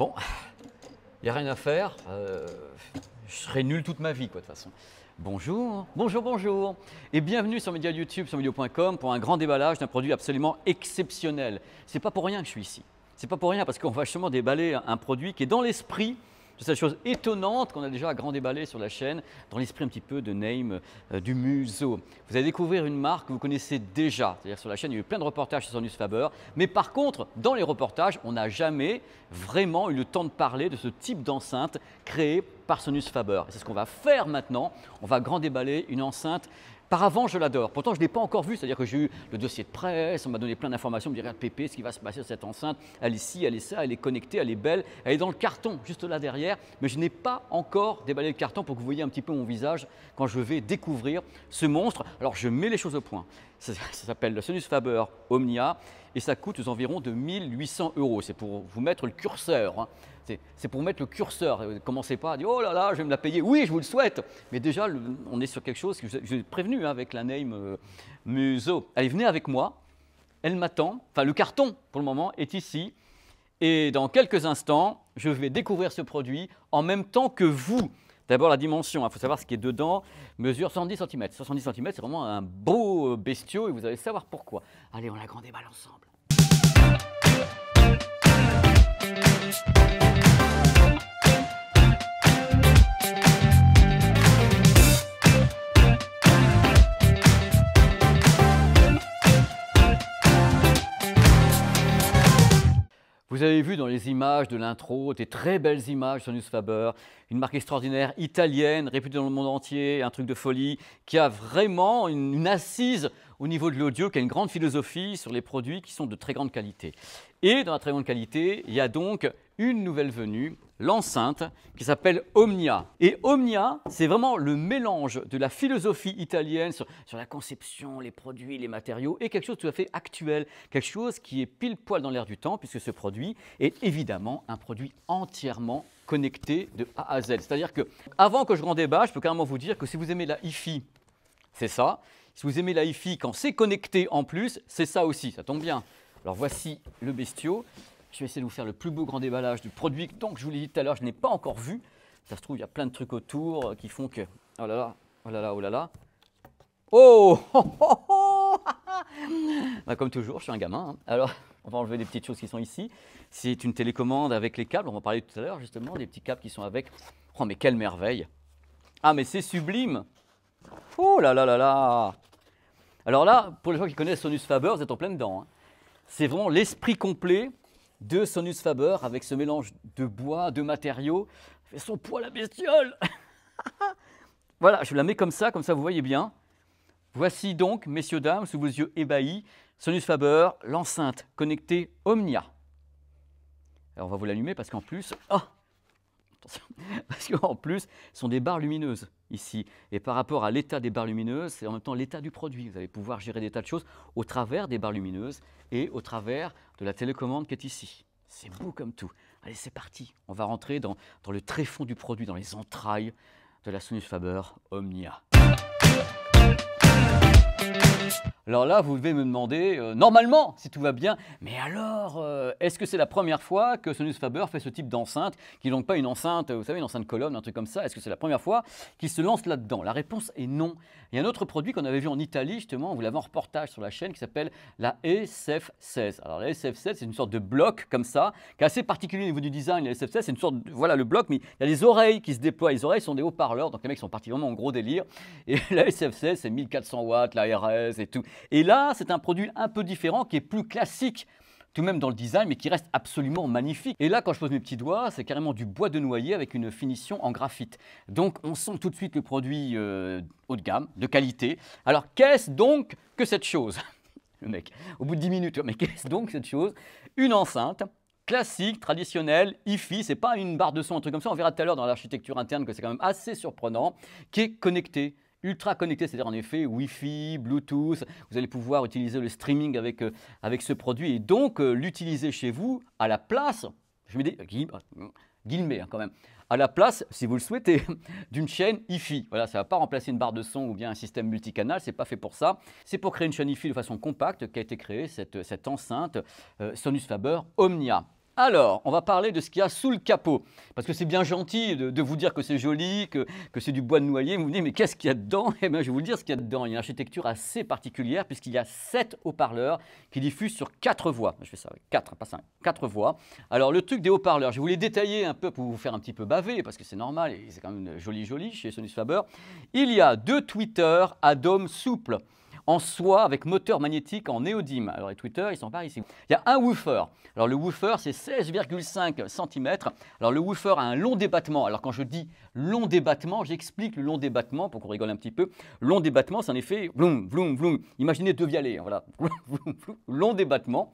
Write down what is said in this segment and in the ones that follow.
Bon, il n'y a rien à faire. Je serai nul toute ma vie, quoi, de toute façon. Bonjour, bonjour, bonjour. Et bienvenue sur Média YouTube, sur Médio.com pour un grand déballage d'un produit absolument exceptionnel. C'est pas pour rien que je suis ici. C'est pas pour rien parce qu'on va justement déballer un produit qui est dans l'esprit de cette chose étonnante qu'on a déjà grand déballé sur la chaîne, dans l'esprit un petit peu de name du museau. Vous allez découvrir une marque que vous connaissez déjà. C'est-à-dire sur la chaîne, il y a eu plein de reportages sur Sonus Faber. Mais par contre, dans les reportages, on n'a jamais vraiment eu le temps de parler de ce type d'enceinte créée par Sonus Faber. Et c'est ce qu'on va faire maintenant. On va grand déballer une enceinte. Par avant, je l'adore. Pourtant, je ne l'ai pas encore vue. C'est-à-dire que j'ai eu le dossier de presse, on m'a donné plein d'informations. On me dit, regarde Pépé, ce qui va se passer sur cette enceinte. Elle est ci, elle est ça, elle est connectée, elle est belle. Elle est dans le carton, juste là derrière. Mais je n'ai pas encore déballé le carton pour que vous voyez un petit peu mon visage quand je vais découvrir ce monstre. Alors, je mets les choses au point. Ça s'appelle le Sonus Faber Omnia et ça coûte aux environs de 1 800 €. C'est pour vous mettre le curseur. Hein. C'est pour mettre le curseur. Ne commencez pas à dire oh là là, je vais me la payer. Oui, je vous le souhaite. Mais déjà, on est sur quelque chose que je vous ai prévenu hein, avec la name museau. Allez, venez avec moi. Elle m'attend. Enfin, le carton, pour le moment, est ici. Et dans quelques instants, je vais découvrir ce produit en même temps que vous. D'abord, la dimension. Il faut savoir ce qui est dedans. Mesure 70 cm. 70 cm, c'est vraiment un beau bestiau et vous allez savoir pourquoi. Allez, on la grand déballe ensemble. Vous avez vu dans les images de l'intro des très belles images Sonus Faber, une marque extraordinaire italienne, réputée dans le monde entier, un truc de folie, qui a vraiment une assise au niveau de l'audio, qui a une grande philosophie sur les produits qui sont de très grande qualité. Et dans la très grande qualité, il y a donc une nouvelle venue, l'enceinte qui s'appelle Omnia. Et Omnia, c'est vraiment le mélange de la philosophie italienne sur la conception, les produits, les matériaux, et quelque chose de tout à fait actuel, quelque chose qui est pile poil dans l'air du temps, puisque ce produit est évidemment un produit entièrement connecté de A à Z. C'est-à-dire que, avant que je grand débat, je peux carrément vous dire que si vous aimez la hi-fi, c'est ça. Si vous aimez la hi-fi, quand c'est connecté en plus, c'est ça aussi, ça tombe bien. Alors voici le bestiau. Je vais essayer de vous faire le plus beau grand déballage du produit. Donc, je vous l'ai dit tout à l'heure, je n'ai pas encore vu. Ça se trouve, il y a plein de trucs autour qui font que... Oh là là, oh là là, oh là là. Oh, oh, oh, oh bah, comme toujours, je suis un gamin. Hein. Alors, on va enlever les petites choses qui sont ici. C'est une télécommande avec les câbles. On va en parler tout à l'heure, justement, des petits câbles qui sont avec. Oh, mais quelle merveille. Ah, mais c'est sublime. Oh là là là là. Alors là, pour les gens qui connaissent Sonus Faber, vous êtes en plein dedans. Hein. C'est vraiment l'esprit complet de Sonus Faber avec ce mélange de bois, de matériaux. Fait son poids la bestiole. Voilà, je la mets comme ça vous voyez bien. Voici donc, messieurs, dames, sous vos yeux ébahis, Sonus Faber, l'enceinte connectée Omnia. Alors on va vous l'allumer parce qu'en plus... Oh, attention, parce qu'en plus, ce sont des barres lumineuses ici. Et par rapport à l'état des barres lumineuses, c'est en même temps l'état du produit. Vous allez pouvoir gérer des tas de choses au travers des barres lumineuses et au travers de la télécommande qui est ici. C'est beau comme tout. Allez, c'est parti. On va rentrer dans le tréfonds du produit, dans les entrailles de la Sonus Faber Omnia. Alors là, vous devez me demander, normalement, si tout va bien, mais alors, est-ce que c'est la première fois que Sonus Faber fait ce type d'enceinte, qui n'est donc pas une enceinte, vous savez, une enceinte colonne, un truc comme ça, est-ce que c'est la première fois qu'il se lance là-dedans? La réponse est non. Il y a un autre produit qu'on avait vu en Italie, justement, vous l'avez en reportage sur la chaîne, qui s'appelle la SF16. Alors la SF16, c'est une sorte de bloc comme ça, qui est assez particulier au niveau du design. La SF16, c'est une sorte de, voilà le bloc, mais il y a les oreilles qui se déploient. Les oreilles sont des haut-parleurs, donc les mecs sont partis vraiment en gros délire. Et la SF16, c'est 1400 watts, la RS et tout. Et là, c'est un produit un peu différent, qui est plus classique, tout de même dans le design, mais qui reste absolument magnifique. Et là, quand je pose mes petits doigts, c'est carrément du bois de noyer avec une finition en graphite. Donc, on sent tout de suite le produit haut de gamme, de qualité. Alors, qu'est-ce donc que cette chose? Le mec, au bout de 10 minutes, mais qu'est-ce donc cette chose? Une enceinte classique, traditionnelle, hi-fi, c'est pas une barre de son, un truc comme ça. On verra tout à l'heure dans l'architecture interne que c'est quand même assez surprenant, qui est connectée. Ultra connecté, c'est-à-dire en effet Wi-Fi, Bluetooth, vous allez pouvoir utiliser le streaming avec ce produit et donc l'utiliser chez vous à la place, je mets des guillemets hein, quand même, à la place, si vous le souhaitez, d'une chaîne hi-fi. Voilà, ça ne va pas remplacer une barre de son ou bien un système multicanal, ce n'est pas fait pour ça. C'est pour créer une chaîne hi-fi de façon compacte qu'a été créée cette enceinte Sonus Faber Omnia. Alors, on va parler de ce qu'il y a sous le capot. Parce que c'est bien gentil de vous dire que c'est joli, que c'est du bois de noyer. Vous vous dites, mais qu'est-ce qu'il y a dedans? Eh bien, je vais vous le dire ce qu'il y a dedans. Il y a une architecture assez particulière puisqu'il y a 7 haut-parleurs qui diffusent sur 4 voies. Je fais ça avec 4, pas 5, 4 voies. Alors, le truc des haut-parleurs, je vais vous les détailler un peu pour vous faire un petit peu baver parce que c'est normal et c'est quand même joli chez Sonus Faber. Il y a 2 tweeters à dôme souple en soie avec moteur magnétique en néodyme. Alors les tweeters, ils sont pas ici. Il y a un woofer. Alors le woofer, c'est 16,5 cm. Alors le woofer a un long débattement. Alors quand je dis long débattement, j'explique le long débattement pour qu'on rigole un petit peu. Long débattement, c'est en effet vloum, vloum, vloum. Imaginez 2 violets, voilà. Long débattement.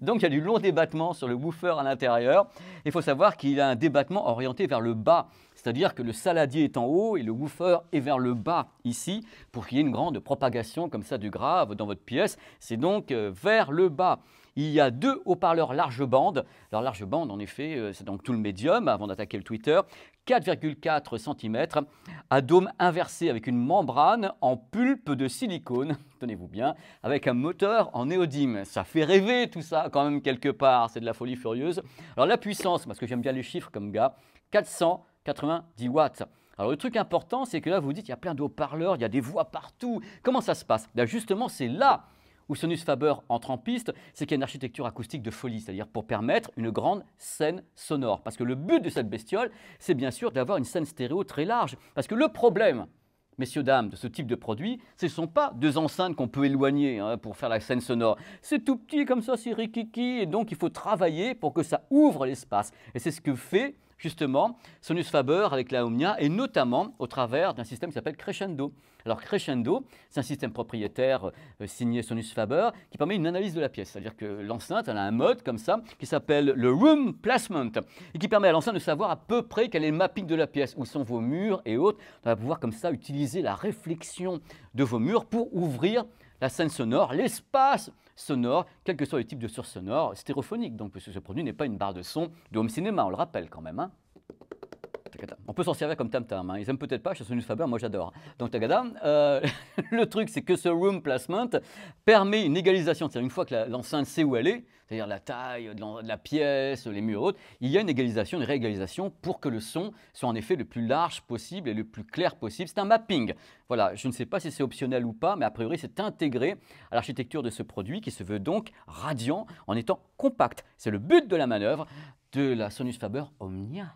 Donc il y a du long débattement sur le woofer à l'intérieur. Il faut savoir qu'il a un débattement orienté vers le bas. C'est-à-dire que le saladier est en haut et le woofer est vers le bas ici pour qu'il y ait une grande propagation comme ça du grave dans votre pièce. C'est donc vers le bas. Il y a 2 haut-parleurs large bande. Alors large bande, en effet, c'est donc tout le médium avant d'attaquer le tweeter. 4,4 cm à dôme inversé avec une membrane en pulpe de silicone, tenez-vous bien, avec un moteur en néodyme. Ça fait rêver tout ça quand même quelque part, c'est de la folie furieuse. Alors la puissance, parce que j'aime bien les chiffres comme gars, 490 watts. Alors le truc important, c'est que là vous dites, il y a plein de haut-parleurs, il y a des voix partout. Comment ça se passe? Là, justement, c'est là où Sonus Faber entre en piste, c'est qu'il y a une architecture acoustique de folie, c'est-à-dire pour permettre une grande scène sonore. Parce que le but de cette bestiole, c'est bien sûr d'avoir une scène stéréo très large. Parce que le problème, messieurs, dames, de ce type de produit, ce ne sont pas 2 enceintes qu'on peut éloigner pour faire la scène sonore. C'est tout petit comme ça, c'est rikiki, et donc il faut travailler pour que ça ouvre l'espace. Et c'est ce que fait justement Sonus Faber avec la Omnia, et notamment au travers d'un système qui s'appelle Crescendo. Alors Crescendo, c'est un système propriétaire signé Sonus Faber qui permet une analyse de la pièce. C'est-à-dire que l'enceinte, elle a un mode comme ça qui s'appelle le Room Placement et qui permet à l'enceinte de savoir à peu près quel est le mapping de la pièce, où sont vos murs et autres. On va pouvoir comme ça utiliser la réflexion de vos murs pour ouvrir la scène sonore, l'espace sonore, quel que soit le type de source sonore stéréophonique. Donc, parce que ce produit n'est pas une barre de son de home cinéma, on le rappelle quand même. On peut s'en servir comme tam-tam. Ils n'aiment peut-être pas chez Sonus Faber, moi j'adore. Donc, le truc, c'est que ce room placement permet une égalisation. C'est-à-dire, une fois que l'enceinte sait où elle est, c'est-à-dire la taille de la pièce, les murs et autres, il y a une égalisation, une réégalisation pour que le son soit en effet le plus large possible et le plus clair possible. C'est un mapping. Voilà, je ne sais pas si c'est optionnel ou pas, mais a priori, c'est intégré à l'architecture de ce produit qui se veut donc radiant en étant compact. C'est le but de la manœuvre de la Sonus Faber Omnia.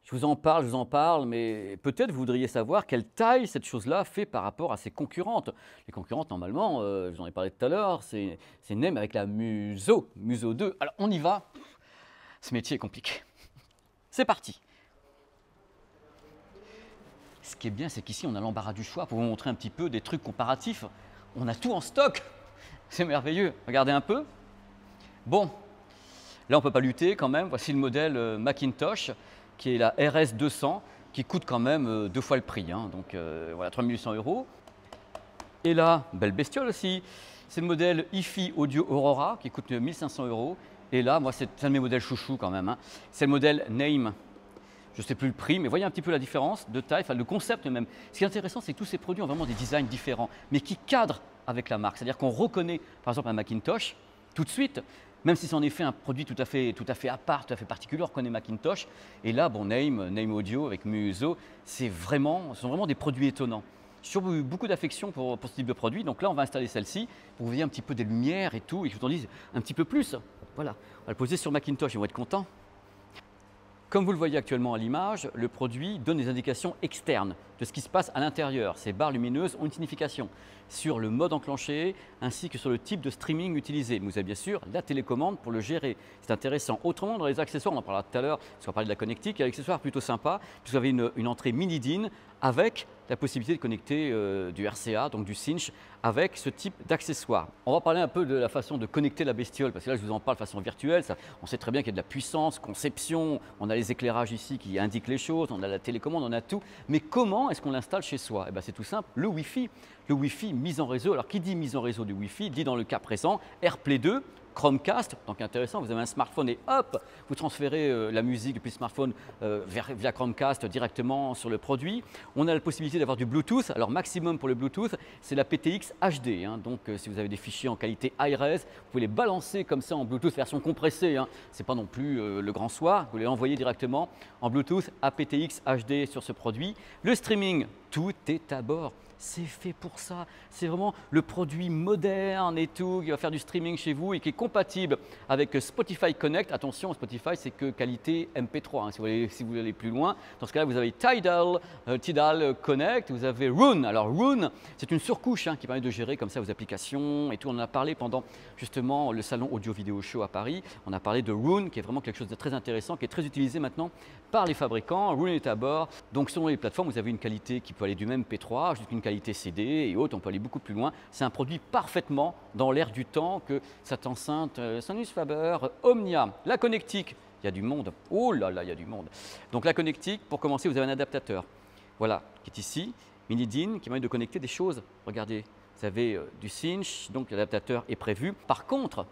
Je vous en parle, mais peut-être vous voudriez savoir quelle taille cette chose-là fait par rapport à ses concurrentes. Les concurrentes, normalement, je vous en ai parlé tout à l'heure, c'est NEM avec la Muso 2. Alors, on y va. Ce métier est compliqué. C'est parti. Ce qui est bien, c'est qu'ici, on a l'embarras du choix pour vous montrer un petit peu des trucs comparatifs. On a tout en stock. C'est merveilleux. Regardez un peu. Bon, là, on ne peut pas lutter quand même. Voici le modèle Macintosh, qui est la RS200, qui coûte quand même 2 fois le prix. Donc voilà, 3 800 €. Et là, belle bestiole aussi, c'est le modèle hi-fi Audio Aurora, qui coûte 1 500 €. Et là, moi, c'est un de mes modèles chouchous quand même. C'est le modèle Name. Je ne sais plus le prix, mais voyez un petit peu la différence de taille, enfin le concept même. Ce qui est intéressant, c'est que tous ces produits ont vraiment des designs différents, mais qui cadrent avec la marque. C'est-à-dire qu'on reconnaît, par exemple, un Macintosh, tout de suite, même si c'est en effet un produit tout à fait à part, tout à fait particulier, on reconnaît Macintosh. Et là, bon, Name Audio avec Muso, ce sont vraiment des produits étonnants. J'ai toujours eu beaucoup d'affection pour ce type de produit. Donc là, on va installer celle-ci pour que vous voyez un petit peu des lumières et tout, et que je vous en dise un petit peu plus. Voilà, on va le poser sur Macintosh, ils vont être contents. Comme vous le voyez actuellement à l'image, le produit donne des indications externes de ce qui se passe à l'intérieur. Ces barres lumineuses ont une signification sur le mode enclenché ainsi que sur le type de streaming utilisé. Vous avez bien sûr la télécommande pour le gérer. C'est intéressant. Autrement, dans les accessoires, on en parlera tout à l'heure, parce qu'on va parler de la connectique, il y a un accessoire plutôt sympa, puisque vous avez une entrée mini DIN avec la possibilité de connecter du RCA, donc du cinch, avec ce type d'accessoire. On va parler un peu de la façon de connecter la bestiole, parce que là, je vous en parle de façon virtuelle. On sait très bien qu'il y a de la puissance, conception, on a les éclairages ici qui indiquent les choses, on a la télécommande, on a tout. Mais comment est-ce qu'on l'installe chez soi? Eh bien, c'est tout simple, le Wi-Fi. Le Wi-Fi mise en réseau. Alors, qui dit mise en réseau du Wi-Fi dit dans le cas présent AirPlay 2, Chromecast, donc intéressant, vous avez un smartphone et hop, vous transférez la musique depuis le smartphone via Chromecast directement sur le produit. On a la possibilité précisé d'avoir du Bluetooth. Alors maximum pour le Bluetooth, c'est la PTX HD. Donc si vous avez des fichiers en qualité high-res, vous pouvez les balancer comme ça en Bluetooth version compressée. Ce n'est pas non plus le grand soir. Vous les envoyez directement en Bluetooth à PTX HD sur ce produit. Le streaming, tout est à bord. C'est fait pour ça. C'est vraiment le produit moderne et tout, qui va faire du streaming chez vous et qui est compatible avec Spotify Connect. Attention, Spotify, c'est que qualité MP3. Si vous voulez aller plus loin, dans ce cas-là, vous avez Tidal Connect, vous avez Roon. Alors Roon, c'est une surcouche qui permet de gérer comme ça vos applications et tout. On en a parlé pendant justement le salon Audio Vidéo Show à Paris. On a parlé de Roon, qui est vraiment quelque chose de très intéressant, qui est très utilisé maintenant par les fabricants. Roon est à bord. Donc selon les plateformes, vous avez une qualité qui peut aller du même P3 jusqu'à une qualité CD et autres, on peut aller beaucoup plus loin. C'est un produit parfaitement dans l'air du temps que cette enceinte Sonus Faber Omnia. La connectique, il y a du monde. Oh là là, il y a du monde. Donc la connectique, pour commencer, vous avez un adaptateur. Voilà, qui est ici, mini DIN, qui permet de connecter des choses. Regardez, vous avez du cinch, donc l'adaptateur est prévu. Par contre,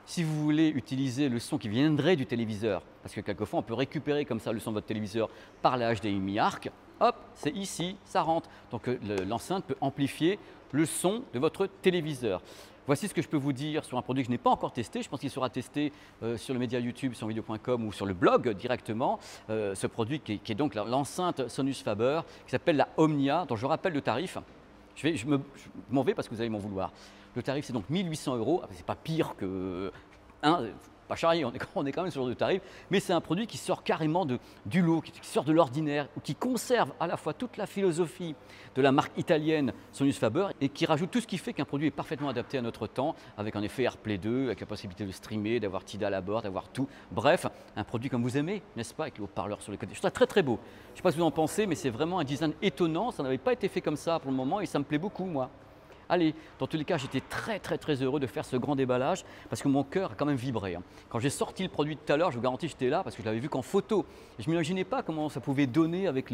si vous voulez utiliser le son qui viendrait du téléviseur, parce que quelquefois on peut récupérer comme ça le son de votre téléviseur par la HDMI ARC, hop, c'est ici, ça rentre. Donc l'enceinte peut amplifier le son de votre téléviseur. Voici ce que je peux vous dire sur un produit que je n'ai pas encore testé. Je pense qu'il sera testé sur le média YouTube, sur video.com ou sur le blog directement. Ce produit qui est donc l'enceinte Sonus Faber, qui s'appelle la Omnia, dont je rappelle le tarif. Je m'en vais parce que vous allez m'en vouloir. Le tarif, c'est donc 1 800 €. C'est pas pire que... pas charrié, on est quand même sur le tarif, mais c'est un produit qui sort carrément du lot, qui sort de l'ordinaire, ou qui conserve à la fois toute la philosophie de la marque italienne Sonus Faber et qui rajoute tout ce qui fait qu'un produit est parfaitement adapté à notre temps, avec un effet AirPlay 2, avec la possibilité de streamer, d'avoir Tidal à bord, d'avoir tout. Bref, un produit comme vous aimez, n'est-ce pas, avec les haut-parleurs sur les côtés. Je trouve ça très très beau. Je ne sais pas ce que vous en pensez, mais c'est vraiment un design étonnant. Ça n'avait pas été fait comme ça pour le moment et ça me plaît beaucoup, moi. Allez, dans tous les cas, j'étais très heureux de faire ce grand déballage parce que mon cœur a quand même vibré. Quand j'ai sorti le produit tout à l'heure, je vous garantis que j'étais là parce que je l'avais vu qu'en photo. Et je ne m'imaginais pas comment ça pouvait donner avec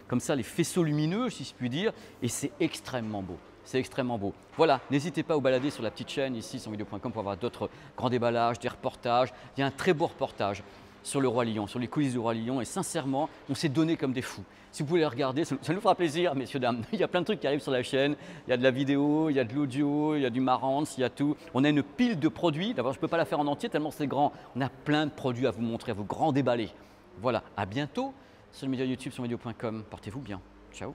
comme ça, les faisceaux lumineux, si je puis dire. Et c'est extrêmement beau. C'est extrêmement beau. Voilà, n'hésitez pas à vous balader sur la petite chaîne ici, sur video.com, pour avoir d'autres grands déballages, des reportages. Il y a un très beau reportage sur le Roi Lion, sur les coulisses du Roi Lion, et sincèrement, on s'est donné comme des fous. Si vous pouvez les regarder, ça nous fera plaisir, messieurs, dames. Il y a plein de trucs qui arrivent sur la chaîne, il y a de la vidéo, il y a de l'audio, il y a du Marantz, il y a tout. On a une pile de produits, d'abord je ne peux pas la faire en entier tellement c'est grand. On a plein de produits à vous montrer, à vous grand déballer. Voilà, à bientôt sur le média YouTube, sur video.com. Portez-vous bien. Ciao.